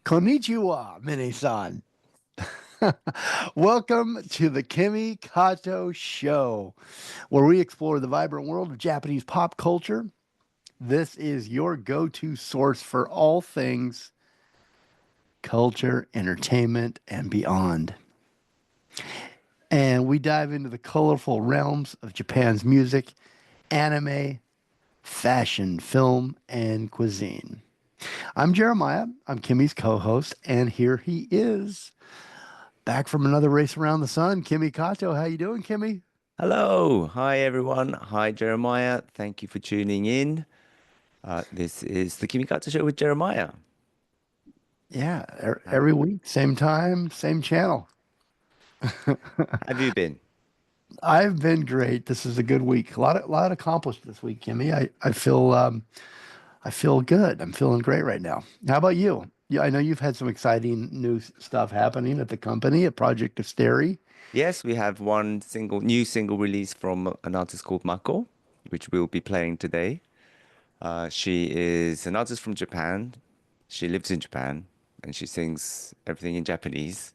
Konnichiwa, Mini-san. Welcome to the Kimi Kato Show, where we explore the vibrant world of Japanese pop culture. This is your go-to source for all things culture, entertainment, and beyond. And we dive into the colorful realms of Japan's music, anime, fashion, film, and cuisine. I'm Jeremiah. I'm Kimmy's co-host, and here he is. Back from another race around the sun, Kimi Kato. How you doing, Kimmy? Hello. Hi, everyone. Hi, Jeremiah. Thank you for tuning in. This is the Kimi Kato Show with Jeremiah. Yeah, How every week, same time, same channel. have you been? I've been great. This is a good week. A lot accomplished this week, Kimmy. I feel good. I'm feeling great right now. How about you? Yeah, I know you've had some exciting new stuff happening at the company at Project Asteri. Yes, we have one new single release from an artist called Mako, which we'll be playing today. She is an artist from Japan. She lives in Japan and she sings everything in Japanese.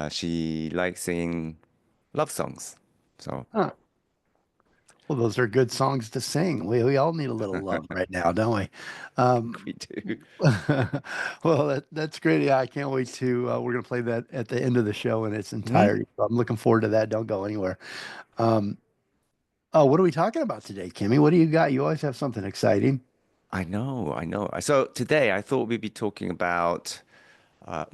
She likes singing love songs. So Huh. Well, those are good songs to sing. We all need a little love right now, don't we? Um, we do. well, that's great. Yeah, I can't wait to. We're going to play that at the end of the show in its Hmm? entirety. So I'm looking forward to that. Don't go anywhere. Um, oh, what are we talking about today, Kimmy? What do you got? You always have something exciting. I know, I know. So today I thought we'd be talking about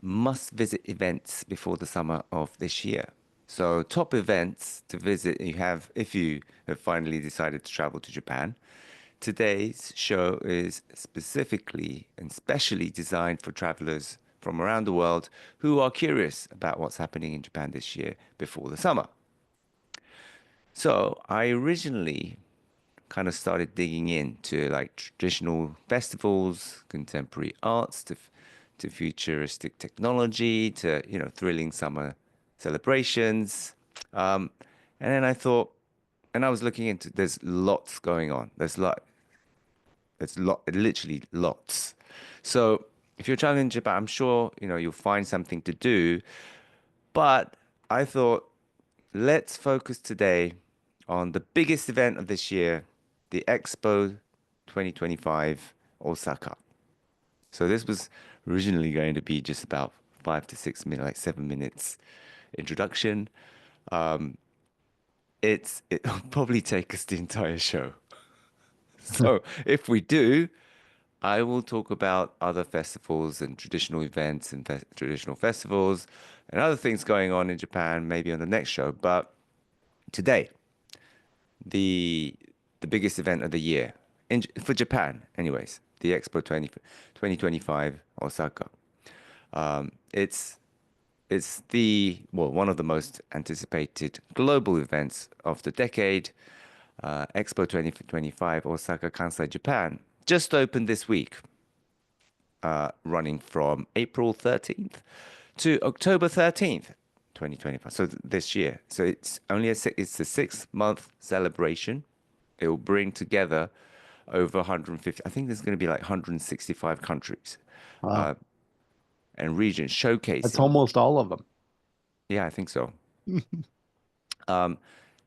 must-visit events before the summer of this year. So top events to visit you have if you have finally decided to travel to Japan. Today's show is specifically and specially designed for travelers from around the world who are curious about what's happening in Japan this year before the summer. So I originally kind of started digging into like traditional festivals, contemporary arts, to futuristic technology, to thrilling summer celebrations. Um, and then I thought, and I was looking into. There's lots going on. Literally lots. So if you're traveling to Japan, I'm sure you'll find something to do. But I thought let's focus today on the biggest event of this year, the Expo 2025 Osaka. So this was originally going to be just about 5 to 6 minutes, like 7 minutes introduction. It'll probably take us the entire show. So if we do, I will talk about other festivals and traditional events and traditional festivals and other things going on in Japan, maybe on the next show. But today, the the biggest event of the year for Japan, anyways. The Expo 2025 Osaka. It's the one of the most anticipated global events of the decade. Expo 2025 Osaka, Kansai, Japan just opened this week, running from April 13th to October 13th, 2025. So this year. So it's a 6 month celebration. It will bring together over 150. I think there's going to be like 165 countries Wow, and regions that's showcasing. almost all of them. Yeah, I think so.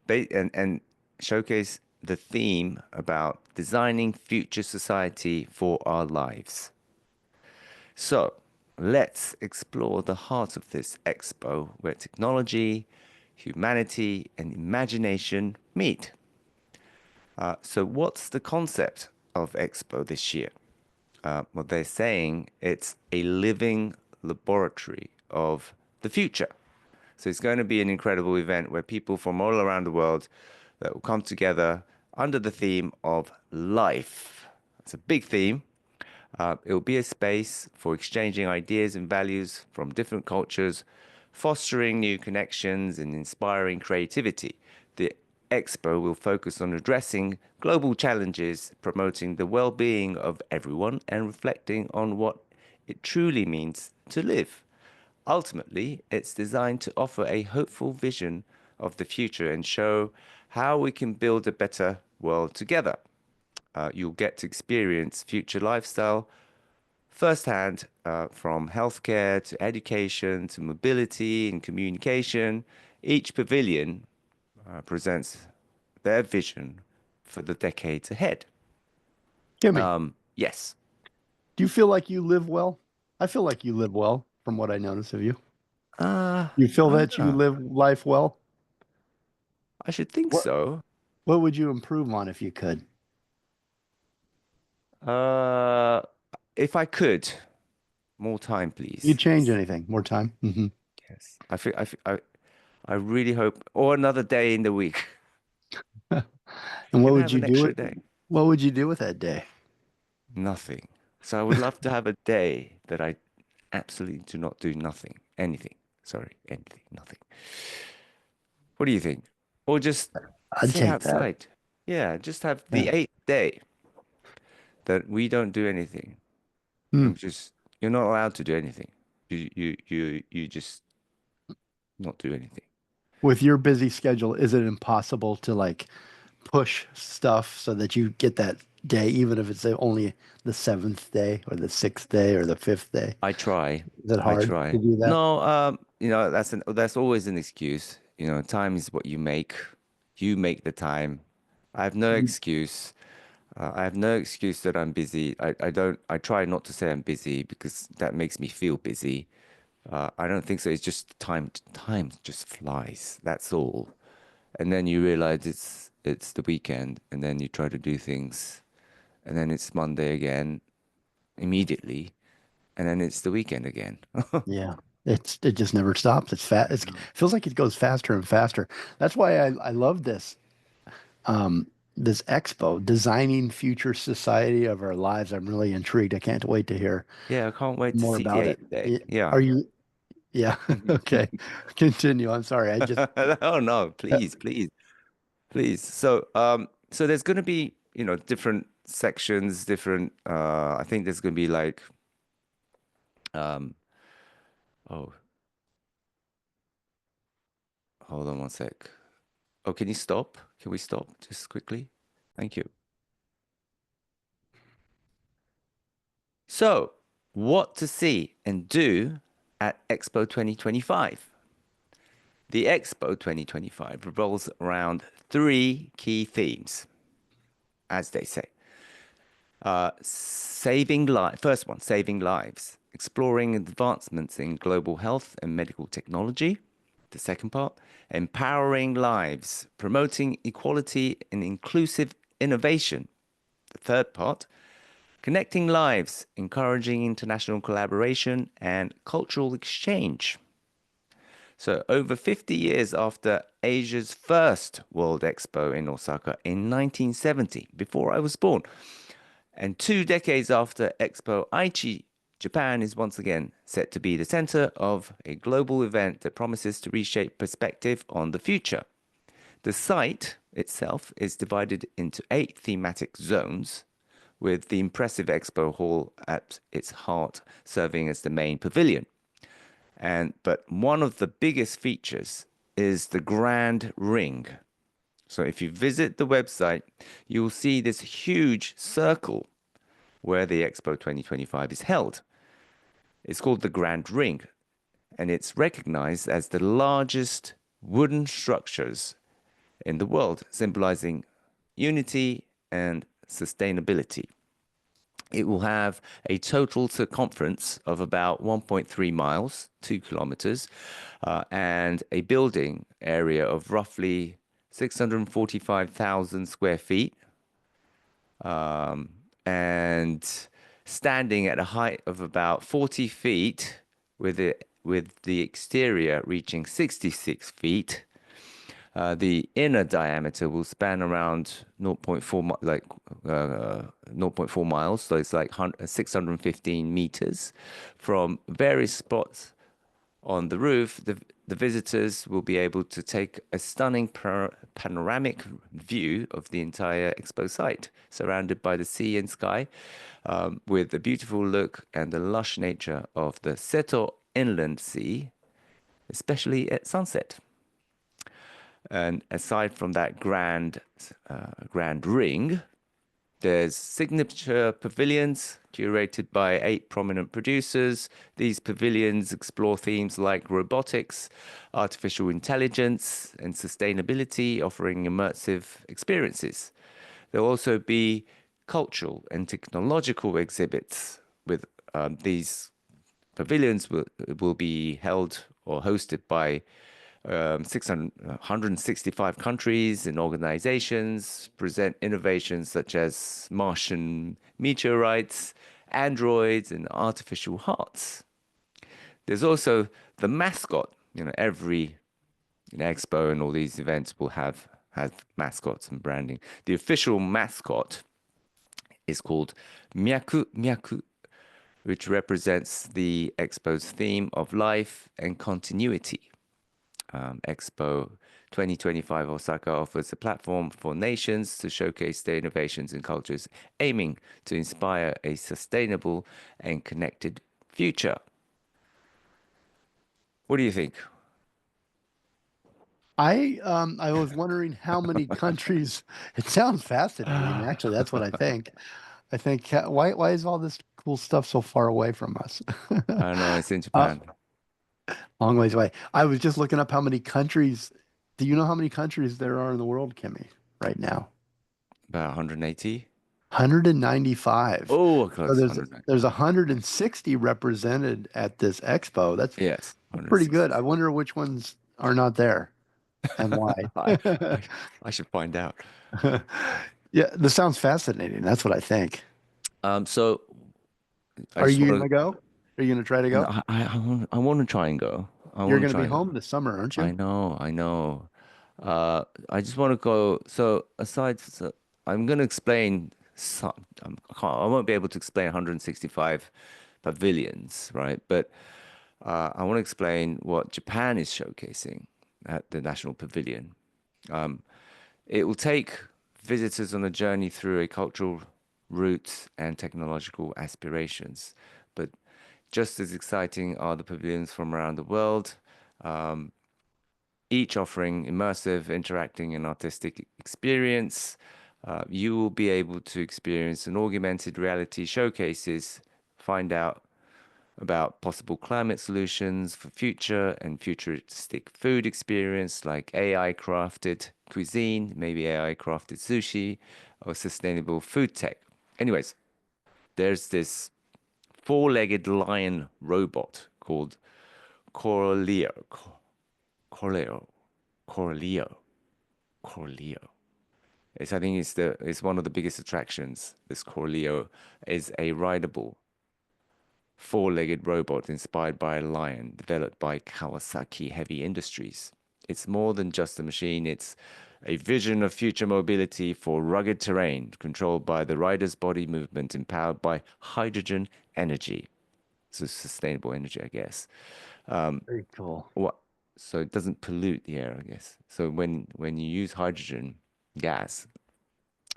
And showcase the theme about designing future society for our lives. So let's explore the heart of this expo where technology, humanity, and imagination meet. So what's the concept of Expo this year? Well, they're saying it's a living laboratory of the future. So it's going to be an incredible event where people from all around the world that will come together under the theme of life. It's a big theme. It will be a space for exchanging ideas and values from different cultures, fostering new connections and inspiring creativity. The Expo will focus on addressing global challenges, promoting the well being of everyone, and reflecting on what it truly means to live. Ultimately, it's designed to offer a hopeful vision of the future and show how we can build a better world together. You'll get to experience future lifestyle firsthand from healthcare to education to mobility and communication. Each pavilion presents their vision for the decades ahead. Kimmy, Yes. do you feel like you live well? I feel like you live well from what I notice of you. You feel I that don't you know. live life well? I should think What so. what would you improve on if you could? Uh, if I could, more time, You please. change anything? More time? Yes. I really hope, or another day in the week. And what Can I would have you an do it? extra day? What would you do with that day? Nothing. So I would love to have a day that I absolutely do not do nothing. Anything. Sorry, anything, nothing. What do you think? Or just I'd sit take that. outside. Yeah, just have the Yeah. eighth day that we don't do anything. Hmm. And just you're not allowed to do anything. You just not do anything. With your busy schedule, is it impossible to like push stuff so that you get that day, even if it's only the seventh day or the sixth day or the fifth day? I try. Is it I hard to try. do that? No, that's always an excuse. Time is what you make. You make the time. I have no excuse. I have no excuse that I'm busy. I try not to say I'm busy because that makes me feel busy. I don't think so. It's just time just flies. That's all. And then you realize it's the weekend, and then you try to do things, and then it's Monday again immediately, and then it's the weekend again. Yeah. It just never stops. It's fast. It feels like it goes faster and faster. That's why I love this expo, designing future society of our lives. I'm really intrigued. I can't wait to hear Yeah, I can't wait to more see the about it. eighth day. Yeah. Are you? Yeah. Okay. Continue. I'm sorry. I just Oh no, please, please, please. So there's going to be, different sections, different. I think there's going to be like, um, oh, hold on one sec. Oh, can you stop? Can we stop just quickly? Thank you. So, what to see and do at Expo 2025? The Expo 2025 revolves around three key themes, as they say. Saving lives. First one, saving lives. Exploring advancements in global health and medical technology. The second part, empowering lives. Promoting equality and inclusive innovation. The third part, connecting lives. Encouraging international collaboration and cultural exchange. So, over 50 years after Asia's first World Expo in Osaka in 1970, before I was born, and 2 decades after Expo Aichi, Japan is once again set to be the center of a global event that promises to reshape perspective on the future. The site itself is divided into 8 thematic zones, with the impressive expo hall at its heart serving as the main pavilion. But one of the biggest features is the Grand Ring. So if you visit the website, you'll see this huge circle where the Expo 2025 is held. It's called the Grand Ring, and it's recognized as the largest wooden structures in the world, symbolizing unity and sustainability. It will have a total circumference of about 1.3 miles, 2 kilometers, and a building area of roughly 645,000 square feet, and standing at a height of about 40 feet, with the exterior reaching 66 feet. The inner diameter will span around zero point 0.4 zero point 0.4 miles, so it's like 615 meters. From various spots on the roof, the visitors will be able to take a stunning panoramic view of the entire expo site, surrounded by the sea and sky, with the beautiful look and the lush nature of the Seto Inland Sea, especially at sunset. And aside from that grand ring, There's signature pavilions curated by 8 prominent producers. These pavilions explore themes like robotics, artificial intelligence, and sustainability, offering immersive experiences. There'll also be cultural and technological exhibits with these pavilions will be held or hosted by 165 countries and organizations, present innovations such as Martian meteorites, androids, and artificial hearts. There's also the mascot. Every expo and all these events will have mascots and branding. The official mascot is called Myaku Myaku, which represents the expo's theme of life and continuity. Expo 2025 Osaka offers a platform for nations to showcase their innovations and cultures, aiming to inspire a sustainable and connected future. What do you think? I was wondering how many countries. It sounds fascinating. Actually, that's what I think. I think why is all this cool stuff so far away from us? I don't know. It's in uh, Japan, long ways away. I was just looking up how many countries. Do you know how many countries there are in the world, Kimmy, right now? about 180. 195. Oh, So close. there's 190. there's 160 represented at this expo. That's Yes, pretty good. 160. I wonder which ones are not there and why. I, I should find out. Yeah, this sounds fascinating. That's what I think. So I Are just you want gonna go? Are you gonna try to to. go? I want to try and go. I You're want to gonna try be and go. home this summer, aren't you? I know, I know. I just want to go. So I'm going to explain some. I won't be able to explain 165 pavilions, right? But I want to explain what Japan is showcasing at the National Pavilion. It will take visitors on a journey through a cultural roots and technological aspirations. But just as exciting are the pavilions from around the world. Um, each offering immersive, interacting, and artistic experience. You will be able to experience an augmented reality showcases, find out about possible climate solutions for future and futuristic food experience like AI crafted cuisine, maybe AI crafted sushi, or sustainable food tech. Anyways, there's this four-legged lion robot called Corleo. Corleo. Corleo. Corleo. I think it's one of the biggest attractions. This Corleo is a rideable four-legged robot inspired by a lion, developed by Kawasaki Heavy Industries. It's more than just a machine, it's a vision of future mobility for rugged terrain, controlled by the rider's body movement, empowered by hydrogen energy. So sustainable energy, I guess. Very cool. What? So it doesn't pollute the air, I guess. So when you use hydrogen gas,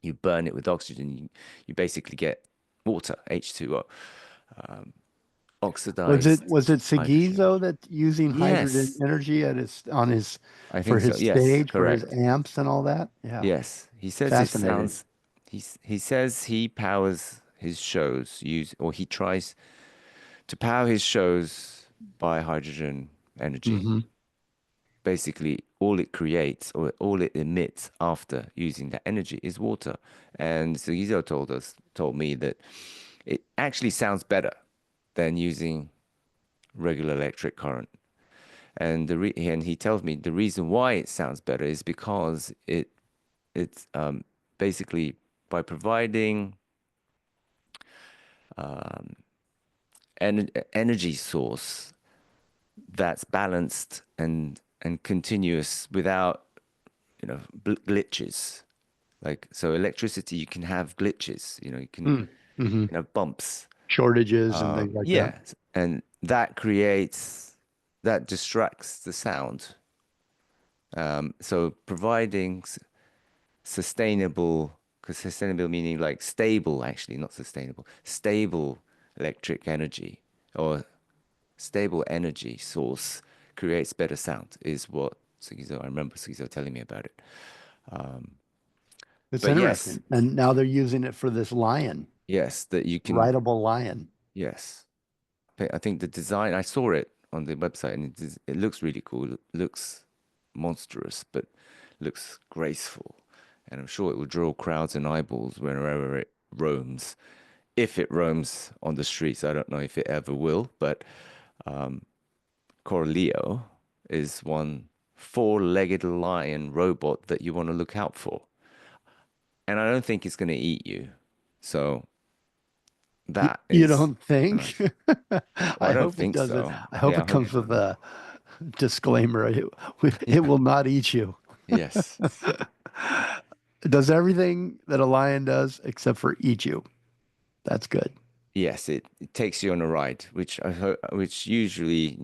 you burn it with oxygen, you basically get water, H2O, oxidized Was it hydrogen. Seguizo that using hydrogen Yes, energy at his on his I for think his so. Yes, stage for his correct. amps and all that? Yeah, Yes, he says it fascinating. sounds. He says he powers his shows or he tries to power his shows by hydrogen energy. Hmm. Basically, all it creates or all it emits after using that energy is water. And Sugizo told me that it actually sounds better than using regular electric current. And he tells me the reason why it sounds better is because it's basically by providing an energy source that's balanced and continuous without glitches. Like so, electricity you can have glitches. Mm-hmm. you can have bumps. Shortages and things like that. Yeah, and that distracts the sound. So providing sustainable, because sustainable meaning like stable, actually, not sustainable, stable electric energy or stable energy source creates better sound, is what Sugizo, I remember Sugizo telling me about it. It's But yes, interesting. And now they're using it for this lion, yes, that you can, rideable lion. yes. I think the design, I saw it on the website and it looks really cool. It looks monstrous, but looks graceful. And I'm sure it will draw crowds and eyeballs wherever it roams. If it roams on the streets, I don't know if it ever will, but Corleo is one four-legged lion robot that you want to look out for. And I don't think it's going to eat you. So that You is don't think? nice. Well, I I don't hope it think doesn't. so. I hope Yeah, I it hope comes not. with a disclaimer. It Yeah. will not eat you. Yes. It does everything that a lion does except for eat you. That's good. Yes, it takes you on a ride, which usually,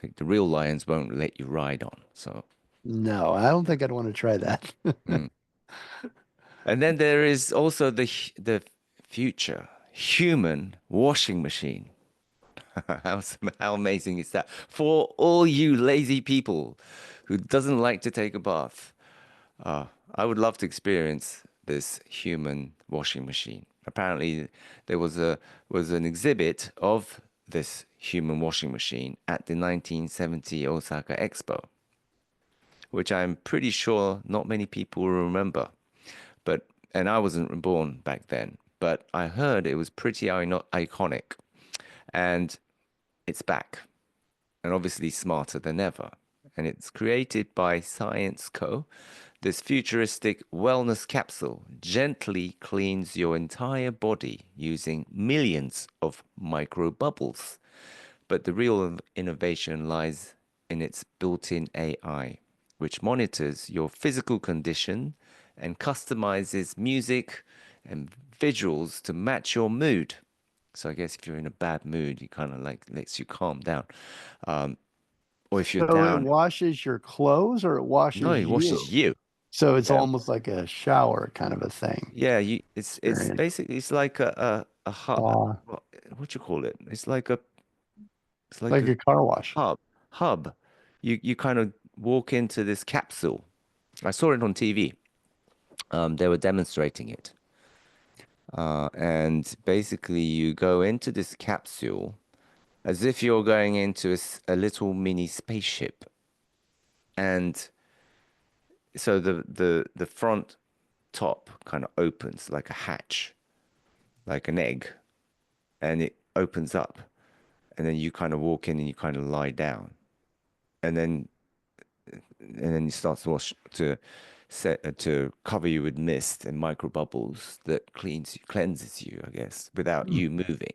like the real lions won't let you ride on. So, No, I don't think I'd want to try that. mm. And then there is also the future human washing machine. How amazing is that? For all you lazy people who doesn't like to take a bath, I would love to experience this human washing machine. Apparently, there was an exhibit of this human washing machine at the 1970 Osaka Expo, which I'm pretty sure not many people will remember. But and I wasn't born back then, but I heard it was pretty iconic, and it's back, and obviously smarter than ever. And it's created by Science Co. This futuristic wellness capsule gently cleans your entire body using millions of micro bubbles. But the real innovation lies in its built-in AI, which monitors your physical condition and customizes music and visuals to match your mood. So I guess if you're in a bad mood, it kind of like lets you calm down. Um, or if you're So it down, washes your clothes or it no, washes it washes you. you. So it's Yeah. almost like a shower kind of a thing. Yeah, it's Experience. basically it's like a hub. Uh, What you call it? It's like like a a car wash. hub. Hub. You kind of walk into this capsule. I saw it on TV. They were demonstrating it. And basically you go into this capsule as if you're going into a little mini spaceship. And so the front top kind of opens like a hatch, like an egg, and it opens up. And then you kind of walk in and you kind of lie down. And then it starts to set to cover you with mist and micro bubbles that cleanses you, I guess, without Hmm. you moving.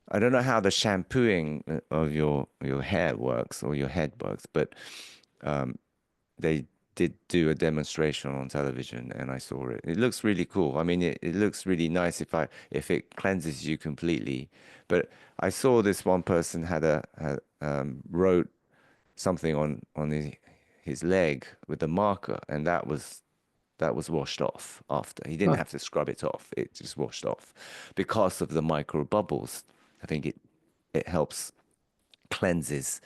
I don't know how the shampooing of your hair works or your head works, but they did do a demonstration on television and I saw it. It looks really cool. I mean, it looks really nice if it cleanses you completely. But I saw this one person wrote something on his leg with a marker, and that was washed off after. He didn't Huh. have to scrub it off. It just washed off because of the micro bubbles. I think it helps cleanses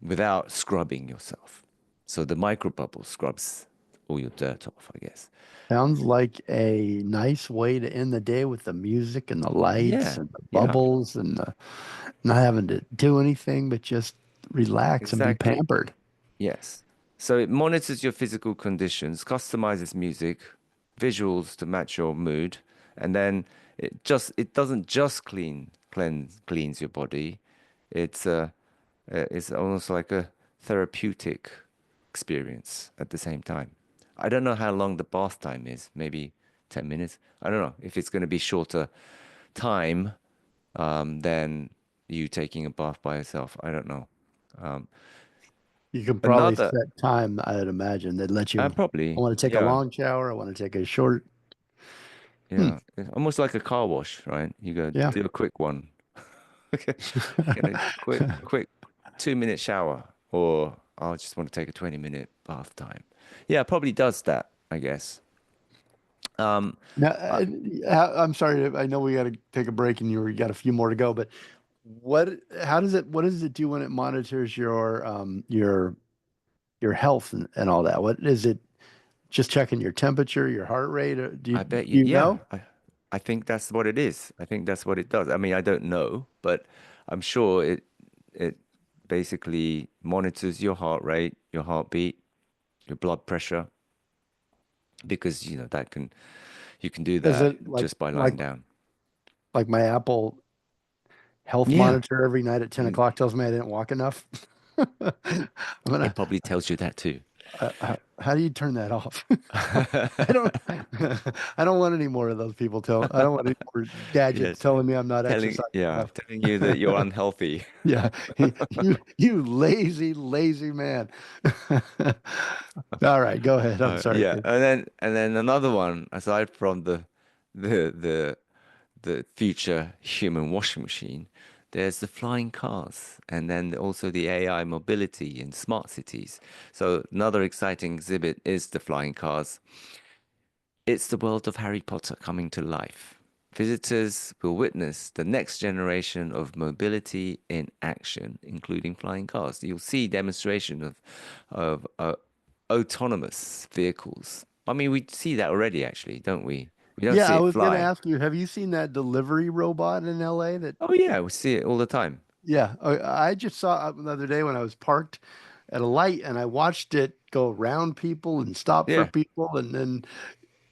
without scrubbing yourself. So the micro bubble scrubs all your dirt off, I guess. Sounds like a nice way to end the day with the music and the lights Yeah, and the yeah, bubbles and the not having to do anything but just relax and be exactly. pampered. Yes. So it monitors your physical conditions, customizes music, visuals to match your mood, and then it doesn't just cleans your body. It's almost like a therapeutic experience at the same time. I don't know how long the bath time is, maybe 10 minutes. I don't know if it's going to be shorter time than you taking a bath by yourself. I don't know. Um, You can probably Another, set time, I'd imagine. They'd let you, I probably, want to take a yeah, long shower, I want to take a short. Hmm. yeah. It's almost like a car wash, right? You go Yeah. do a quick one. Get a quick 2 minute shower, or I just want to take a 20-minute bath time. Yeah, it probably does that, I guess. Um, Now, uh, I'm sorry. I know we got to take a break and you got a few more to go, but what does it do when it monitors your health and all that? What is it? Just checking your temperature, your heart rate. I bet Do you, you yeah. know? I think that's what it is. I think that's what it does. I mean, I don't know, but I'm sure it basically monitors your heart rate, your heartbeat, your blood pressure, because you know that can you can do Is that it like just by lying like down. like my Apple health Yeah. monitor every night at 10 Mm, o'clock tells me I didn't walk enough? I'm it gonna, probably tells you that too. how do you turn that off? I don't I don't want any more of those people I don't want any more gadgets Yes. telling me I'm not Telling, exercising yeah, enough. telling you that you're unhealthy. Yeah. You lazy, lazy man. All right, go ahead. I'm sorry, Yeah, kid. and then another one aside from the the the future human washing machine, there's the flying cars, and then also the AI mobility in smart cities. So another exciting exhibit is the flying cars. It's the world of Harry Potter coming to life. Visitors will witness the next generation of mobility in action, including flying cars. You'll see demonstration of autonomous vehicles. I mean, we see that already, actually, don't we? We don't Yeah, see I it was gonna fly. ask you, have you seen that delivery robot in LA that Oh yeah, we see it all the time. yeah, I just saw it the other day when I was parked at a light and I watched it go around people and stop for Yeah. people and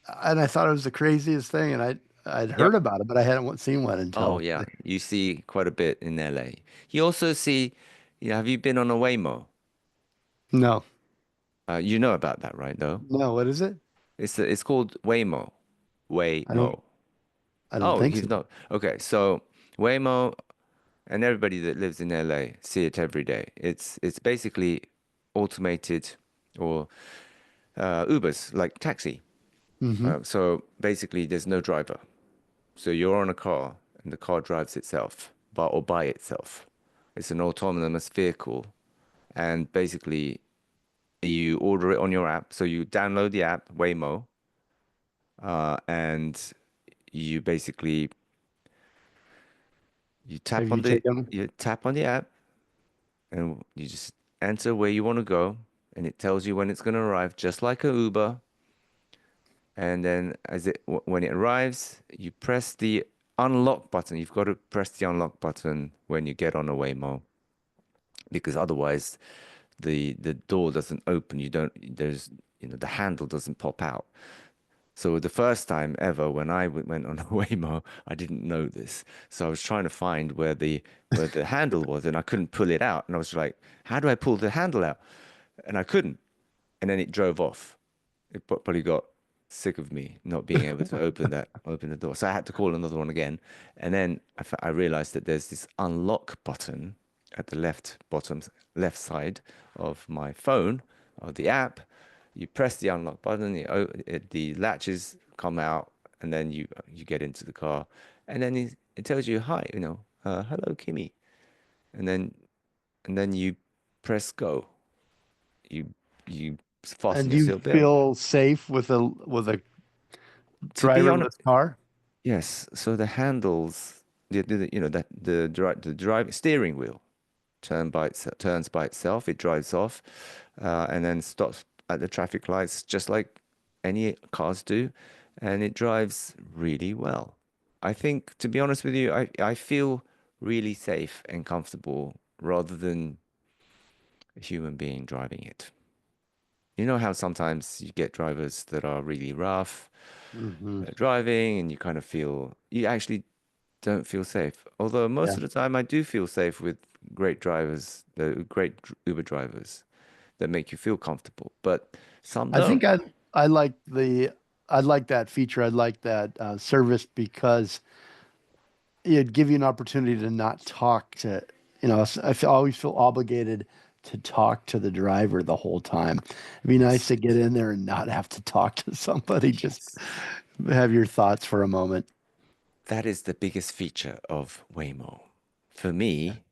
I thought it was the craziest thing and I'd heard Yep. about it, but I hadn't seen one Oh until yeah, you see quite a bit in LA. You also see, you know, have you been on a Waymo? no. You know about that, right? Though No, what is it? it's called Waymo. I don't Waymo. I don't Oh, think he's so. not. Okay, so Waymo and everybody that lives in LA see it every day. It's basically automated or Ubers like taxi. Hmm. So basically, there's no driver. So you're on a car and the car drives itself, but or by itself. It's an autonomous vehicle, and basically you order it on your app. So you download the app Waymo, and you basically Have you taken you tap on the app, and you just enter where you want to go, and it tells you when it's going to arrive, just like a Uber. And then when it arrives, you press the unlock button. You've got to press the unlock button when you get on a Waymo, because otherwise the door doesn't open. You don't there's you know the handle doesn't pop out. So the first time ever when went on a Waymo, I didn't know this. So I was trying to find where the handle was, and I couldn't pull it out. And I was like, how do I pull the handle out? And I couldn't. And then it drove off. It probably got sick of me not being able to open the door. So I had to call another one again. And then I realized that there's this unlock button at the left side of my phone, of the app. You press the unlock button, the latches come out, and then you get into the car. And then it tells you, hi, hello, Kimi. And then you press go. You you fasten and your do you seatbelt. feel safe with a To be honest, driverless car? yes. So the handles, you know, that the drive steering wheel turns by itself. It drives off, and then stops at the traffic lights, just like any cars do, and it drives really well. I think, to be honest with you, I feel really safe and comfortable rather than a human being driving it. You know how sometimes you get drivers that are really rough Hmm. driving, and you kind of feel you actually don't feel safe. Although most Yeah. of the time I do feel safe with great drivers, the great Uber drivers that make you feel comfortable, but some I don't. think I like I like that feature. I like that service because it'd give you an opportunity to not talk to, always feel obligated to talk to the driver the whole time. It'd be nice Yes. to get in there and not have to talk to somebody, just Yes. have your thoughts for a moment. That is the biggest feature of Waymo. For me,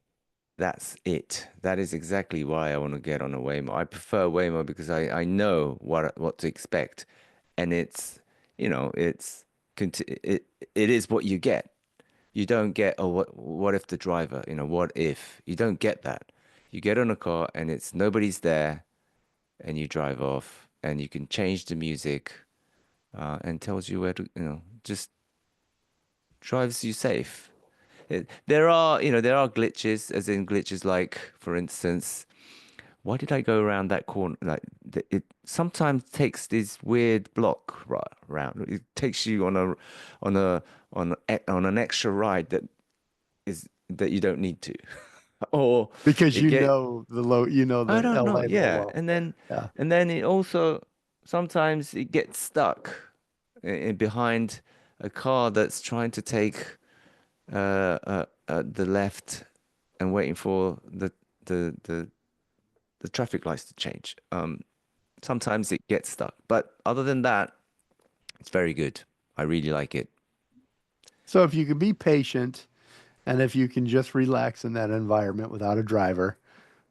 that's it. That is exactly why I want to get on a Waymo. I prefer Waymo because I know what to expect, and it is what you get. You don't get, oh, what if the driver, what if? You don't get that. You get on a car and it's nobody's there and you drive off. and you can change the music and tells you where to, just drives you safe. There are, there are glitches, as in glitches like, for instance, why did I go around that corner? Like it sometimes takes this weird block round. It takes you on a on an extra ride that you don't need to, or Because it get you know I the don't know, LA low yeah, low. Yeah. and then it also sometimes it gets stuck behind a car that's trying to take the left and waiting for the the the traffic lights to change. Sometimes it gets stuck, but other than that, it's very good. I really like it. So if you can be patient and if you can just relax in that environment without a driver,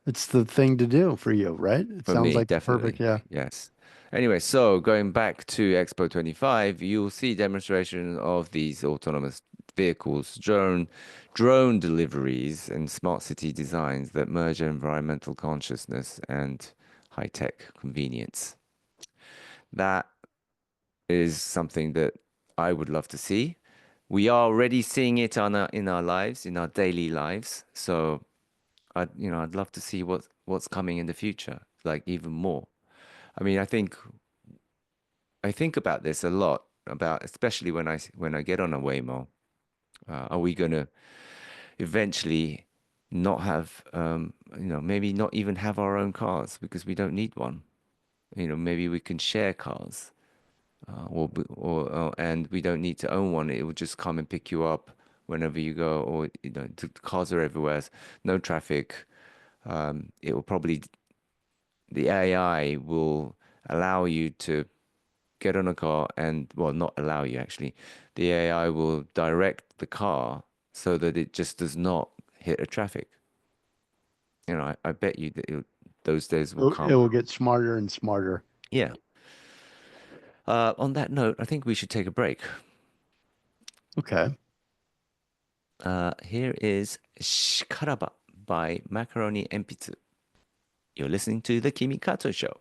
it's the thing to do for you, right? It For sounds me, like the perfect, definitely. yeah. Yes. Anyway, so going back to Expo 25, you'll see demonstration of these autonomous vehicles, drone deliveries, and smart city designs that merge environmental consciousness and high-tech convenience. That is something that I would love to see. We are already seeing it in our lives, in our daily lives. So I'd love to see what's coming in the future, like even more. I mean, I think about this a lot, about especially when I get on a Waymo. Are we gonna eventually not have, maybe not even have our own cars because we don't need one? Maybe we can share cars, and we don't need to own one. It will just come and pick you up whenever you go, or the cars are everywhere, no traffic. It will probably the AI will allow you to get on a car and, well, not allow you actually. The AI will direct the car so that it just does not hit a traffic. I bet you that those days will It come. will get smarter and smarter. Yeah. On that note, I think we should take a break. Okay. Here is Shikaraba by Macaroni Enpitsu. You're listening to the Kimi Kato Show.